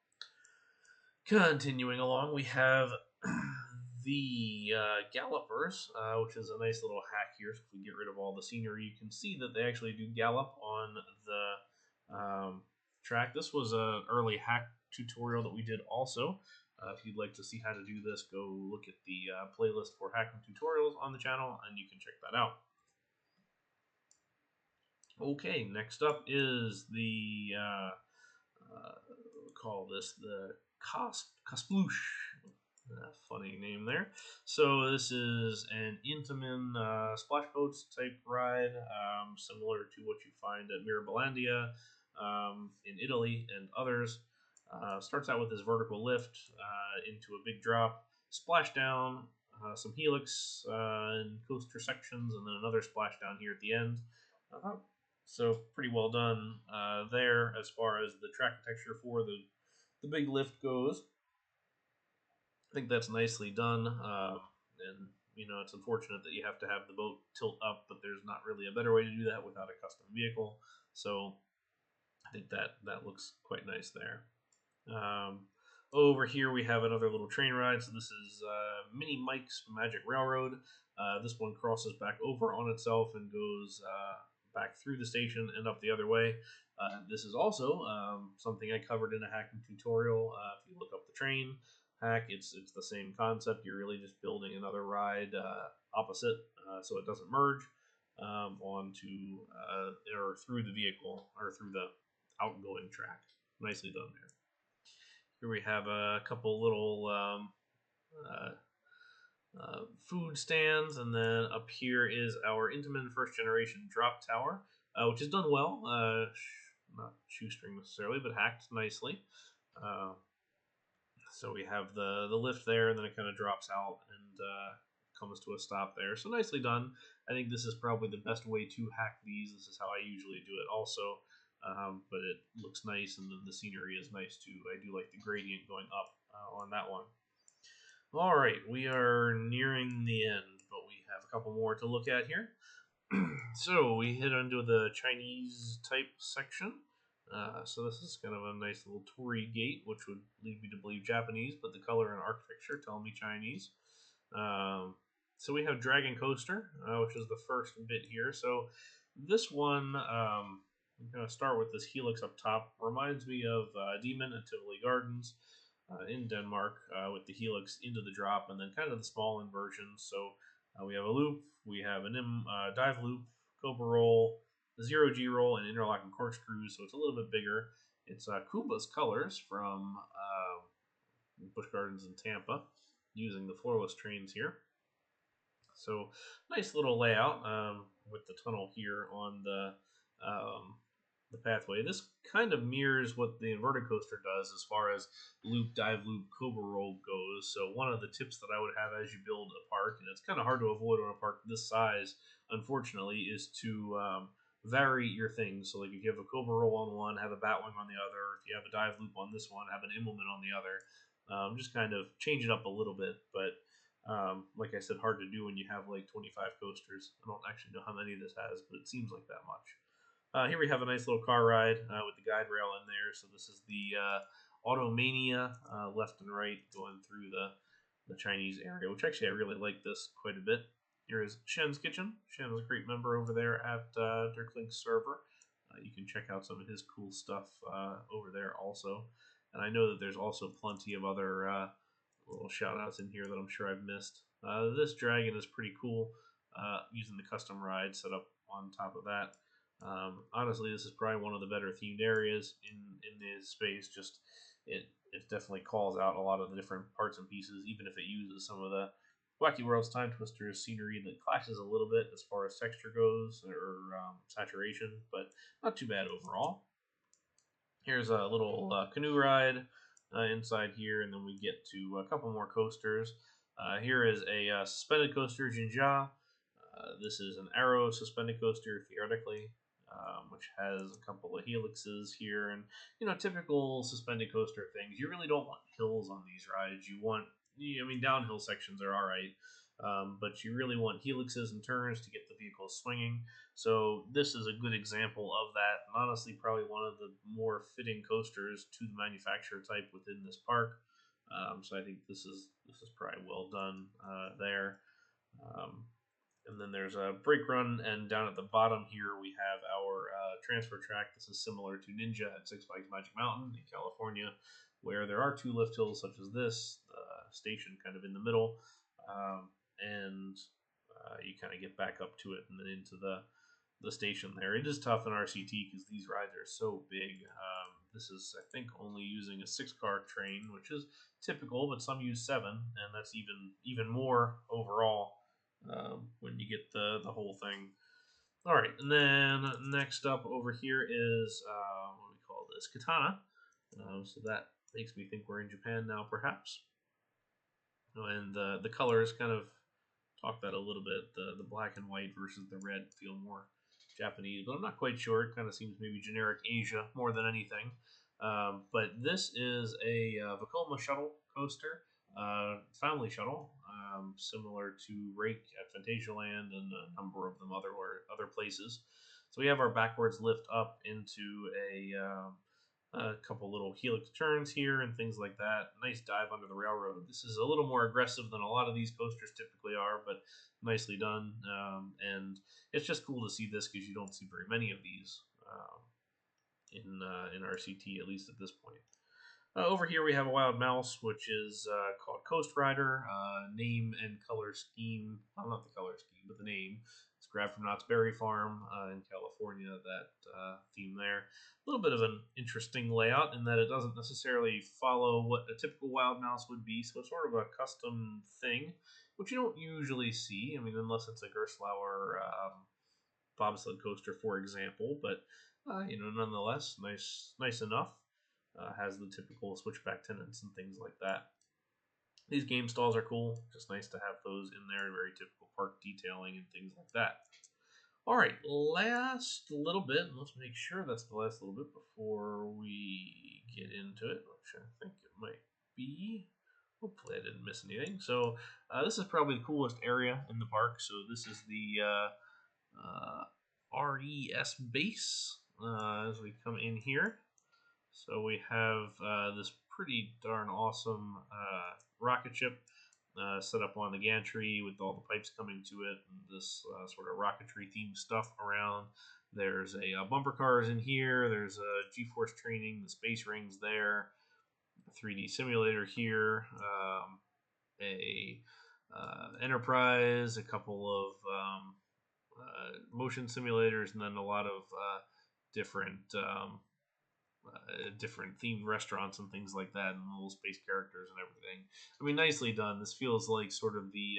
Continuing along, we have the gallopers, which is a nice little hack here. So if we get rid of all the scenery, you can see that they actually do gallop on the track. This was an early hack tutorial that we did also. If you'd like to see how to do this, go look at the playlist for hacking tutorials on the channel, and you can check that out. Okay, next up is the, call this the Kasploosh. Funny name there. So this is an Intamin splash boats type ride, similar to what you find at Mirabilandia in Italy and others. Starts out with this vertical lift into a big drop, splashdown, some helix and coaster sections, and then another splashdown here at the end. So pretty well done there as far as the track texture for the big lift goes. I think that's nicely done, and it's unfortunate that you have to have the boat tilt up, but there's not really a better way to do that without a custom vehicle. So I think that looks quite nice there. Over here we have another little train ride. So this is Mini Mike's Magic Railroad. This one crosses back over on itself and goes back through the station and up the other way. This is also something I covered in a hacking tutorial. If you look up the train hack, it's the same concept. You're really just building another ride opposite, so it doesn't merge onto or through the vehicle or through the outgoing track. Nicely done there. Here we have a couple little food stands, and then up here is our Intamin first generation drop tower, which is done well. Not shoestring necessarily, but hacked nicely. Uh, so we have the lift there, and then it kind of drops out and comes to a stop there. So nicely done. I think this is probably the best way to hack these. This is how I usually do it also. But it looks nice, and the scenery is nice too. I do like the gradient going up on that one. All right, we are nearing the end, but we have a couple more to look at here. So we hit into the Chinese type section. So this is kind of a nice little Torii gate, which would lead me to believe Japanese, but the color and architecture tell me Chinese. So we have Dragon Coaster, which is the first bit here. So this one, I'm going to start with this helix up top. Reminds me of Demon and Tivoli Gardens in Denmark with the helix into the drop, and then kind of the small inversions. So we have a loop, we have an dive loop, Cobra roll, the zero G roll, and interlocking corkscrews. So it's a little bit bigger. It's Kumba's colors from Busch Gardens in Tampa, using the floorless trains here. So nice little layout with the tunnel here on the pathway. This kind of mirrors what the inverted coaster does as far as loop, dive loop, Cobra roll goes. So one of the tips that I would have as you build a park, and it's kind of hard to avoid on a park this size, unfortunately, is to vary your things. So like if you have a Cobra roll on one, have a Batwing on the other. If you have a dive loop on this one, have an Immelman on the other. Just kind of change it up a little bit, but like I said, hard to do when you have like 25 coasters. I don't actually know how many this has, but it seems like that much. Here we have a nice little car ride with the guide rail in there. So this is the Automania left and right going through the Chinese area, which actually I really like this quite a bit. Here is Shen's Kitchen. Shen is a great member over there at Deurklink server. You can check out some of his cool stuff over there also. And I know that there's also plenty of other little shout outs in here that I'm sure I've missed. This dragon is pretty cool using the custom ride set up on top of that. Honestly, this is probably one of the better themed areas in the space. Just it definitely calls out a lot of the different parts and pieces, even if it uses some of the Wacky World's Time Twisters scenery that clashes a little bit as far as texture goes or saturation, but not too bad overall. Here's a little canoe ride inside here, and then we get to a couple more coasters. Here is a suspended coaster, Jinja. This is an Arrow suspended coaster, theoretically, which has a couple of helixes here, and typical suspended coaster things. You really don't want hills on these rides. You want, I mean, downhill sections are all right, but you really want helixes and turns to get the vehicle swinging. So this is a good example of that, and honestly, probably one of the more fitting coasters to the manufacturer type within this park. So I think this is probably well done there. And then there's a brake run, and down at the bottom here we have our transfer track. This is similar to Ninja at Six Flags Magic Mountain in California, where there are two lift hills such as this, station kind of in the middle, and you kind of get back up to it and then into the station there. It is tough in RCT because these rides are so big. This is, I think, only using a 6-car train, which is typical, but some use 7, and that's even more overall when you get the whole thing. All right, and then next up over here is what do we call this? Katana. So that makes me think we're in Japan now, perhaps. And the colors kind of talk that a little bit. The black and white versus the red feel more Japanese, but I'm not quite sure. It kind of seems maybe generic Asia more than anything. But this is a Vekoma shuttle coaster, family shuttle, similar to Rake at Phantasialand and a number of them other places. So we have our backwards lift up into a couple little helix turns here and things like that. Nice dive under the railroad. This is a little more aggressive than a lot of these coasters typically are, but nicely done. And it's just cool to see this because you don't see very many of these in RCT, at least at this point. Over here we have a Wild Mouse, which is called Coast Rider. Name and color scheme, well, not the color scheme, but the name. It's grabbed from Knott's Berry Farm in California, that theme there. A little bit of an interesting layout in that it doesn't necessarily follow what a typical Wild Mouse would be, so it's sort of a custom thing, which you don't usually see. I mean, unless it's a Gerstlauer bobsled coaster, for example, but nonetheless, nice enough. Has the typical switchback tenants and things like that. These game stalls are cool. Just nice to have those in there. Very typical park detailing and things like that. All right, last little bit. Let's make sure that's the last little bit before we get into it, which I think it might be. Hopefully I didn't miss anything. So this is probably the coolest area in the park. So this is the RES base as we come in here. So we have this pretty darn awesome rocket ship set up on the gantry with all the pipes coming to it, and this sort of rocketry themed stuff around. There's a bumper cars in here. There's a G-force training, the space rings there, a 3D simulator here, a Enterprise, a couple of motion simulators, and then a lot of different different themed restaurants and things like that, and little space characters and everything. I mean, nicely done. This feels like sort of the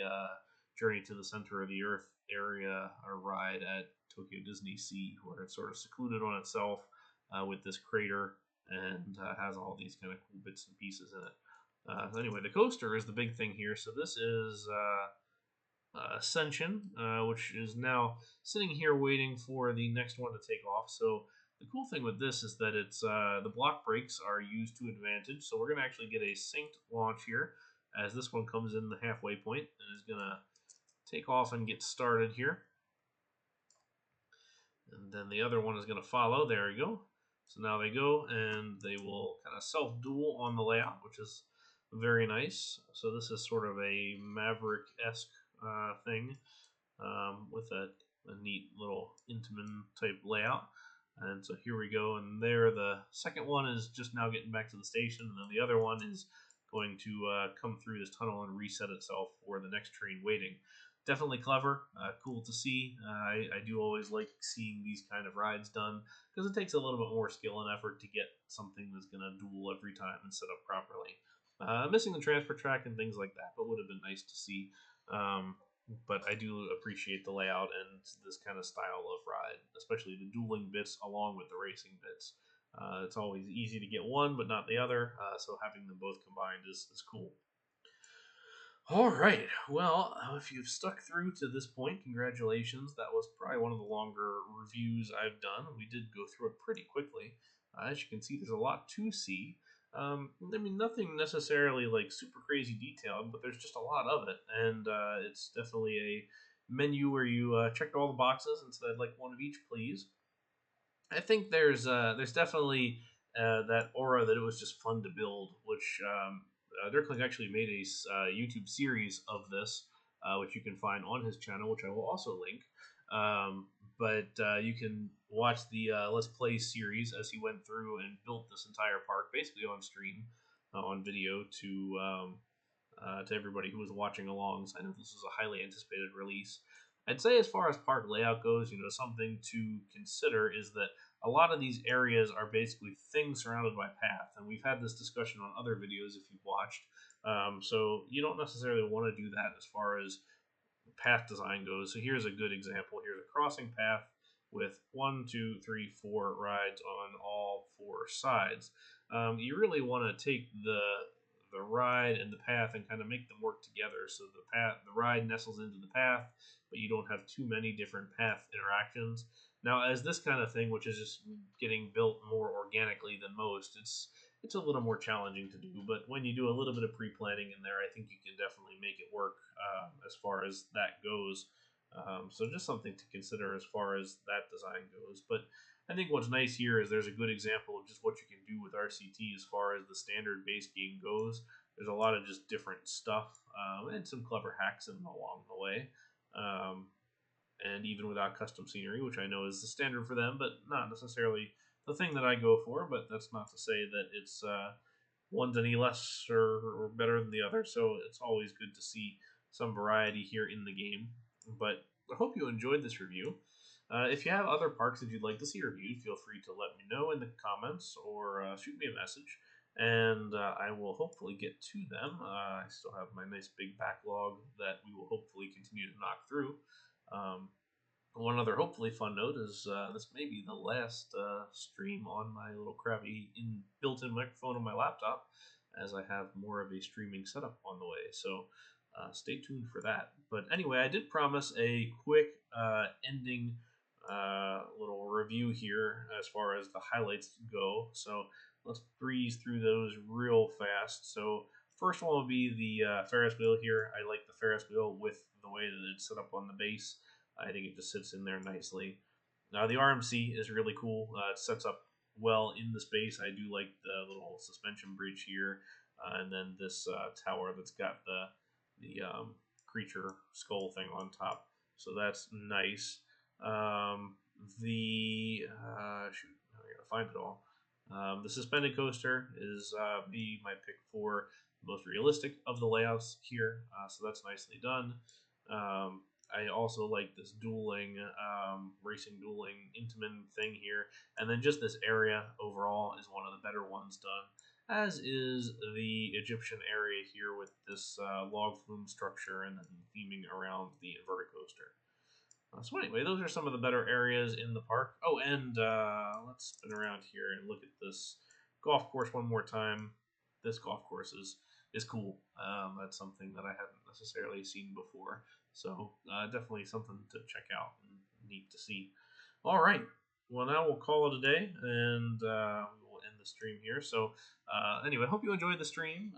Journey to the Center of the Earth area or ride at Tokyo Disney Sea, where it's sort of secluded on itself with this crater and has all these kind of cool bits and pieces in it. So anyway, the coaster is the big thing here. So this is Ascension, which is now sitting here waiting for the next one to take off. So the cool thing with this is that it's the block brakes are used to advantage. So we're going to actually get a synced launch here as this one comes in the halfway point and is going to take off and get started here. And then the other one is going to follow. There we go. So now they go and they will kind of self-duel on the layout, which is very nice. So this is sort of a Maverick-esque thing with a neat little Intamin type layout. And so here we go, and there the second one is just now getting back to the station, and then the other one is going to come through this tunnel and reset itself for the next train waiting. Definitely clever, cool to see. I do always like seeing these kind of rides done, because it takes a little bit more skill and effort to get something that's going to duel every time and set up properly. Missing the transfer track and things like that, but would have been nice to see. But I do appreciate the layout and this kind of style of ride, especially the dueling bits along with the racing bits. It's always easy to get one, but not the other, so having them both combined is cool. All right, well, if you've stuck through to this point, congratulations. That was probably one of the longer reviews I've done. We did go through it pretty quickly. As you can see, there's a lot to see. I mean, nothing necessarily like super crazy detailed, but there's just a lot of it, and it's definitely a menu where you checked all the boxes and said, I'd like one of each, please. I think there's definitely that aura that it was just fun to build, which Deurklink actually made a YouTube series of this, which you can find on his channel, which I will also link. But you can watch the Let's Play series as he went through and built this entire park, basically on stream, on video to everybody who was watching along. So I know this is a highly anticipated release. I'd say as far as park layout goes, something to consider is that a lot of these areas are basically things surrounded by path, and we've had this discussion on other videos if you've watched. So you don't necessarily want to do that as far as path design goes. So here's a good example. Here's a crossing path with 1, 2, 3, 4 rides on all 4 sides. You really want to take the ride and the path and kind of make them work together. So the ride nestles into the path, but you don't have too many different path interactions. Now, as this kind of thing, which is just getting built more organically than most, it's a little more challenging to do. But when you do a little bit of pre-planning in there, I think you can definitely make it work as far as that goes. So just something to consider as far as that design goes. But I think what's nice here is there's a good example of just what you can do with RCT as far as the standard base game goes. There's a lot of just different stuff and some clever hacks along the way. And even without custom scenery, which I know is the standard for them, but not necessarily the thing that I go for. But that's not to say that it's one's any less or better than the other. So it's always good to see some variety here in the game. But I hope you enjoyed this review. If you have other parks that you'd like to see reviewed, feel free to let me know in the comments or shoot me a message, and I will hopefully get to them. I still have my nice big backlog that we will hopefully continue to knock through. Um, One other hopefully fun note is this may be the last stream on my little crappy built-in microphone on my laptop, as I have more of a streaming setup on the way. So stay tuned for that. But anyway, I did promise a quick ending little review here as far as the highlights go. So let's breeze through those real fast. So first one will be the Ferris wheel here. I like the Ferris wheel with the way that it's set up on the base. I think it just sits in there nicely. The RMC is really cool. It sets up well in the space. I do like the little suspension bridge here, and then this tower that's got the creature skull thing on top. So that's nice. Shoot, I gotta find it all. The suspended coaster is be my pick for the most realistic of the layouts here. So that's nicely done. I also like this dueling, racing dueling Intamin thing here. And then just this area overall is one of the better ones done, as is the Egyptian area here with this log flume structure and then theming around the inverted coaster. So anyway, those are some of the better areas in the park. Oh, and let's spin around here and look at this golf course one more time. This golf course is cool. That's something that I hadn't necessarily seen before. So definitely something to check out and neat to see. All right. Well, now we'll call it a day, and we will end the stream here. So anyway, hope you enjoyed the stream.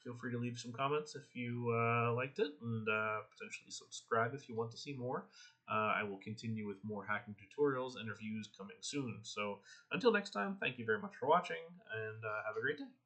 Feel free to leave some comments if you liked it, and potentially subscribe if you want to see more. I will continue with more hacking tutorials and reviews coming soon. So until next time, thank you very much for watching, and have a great day.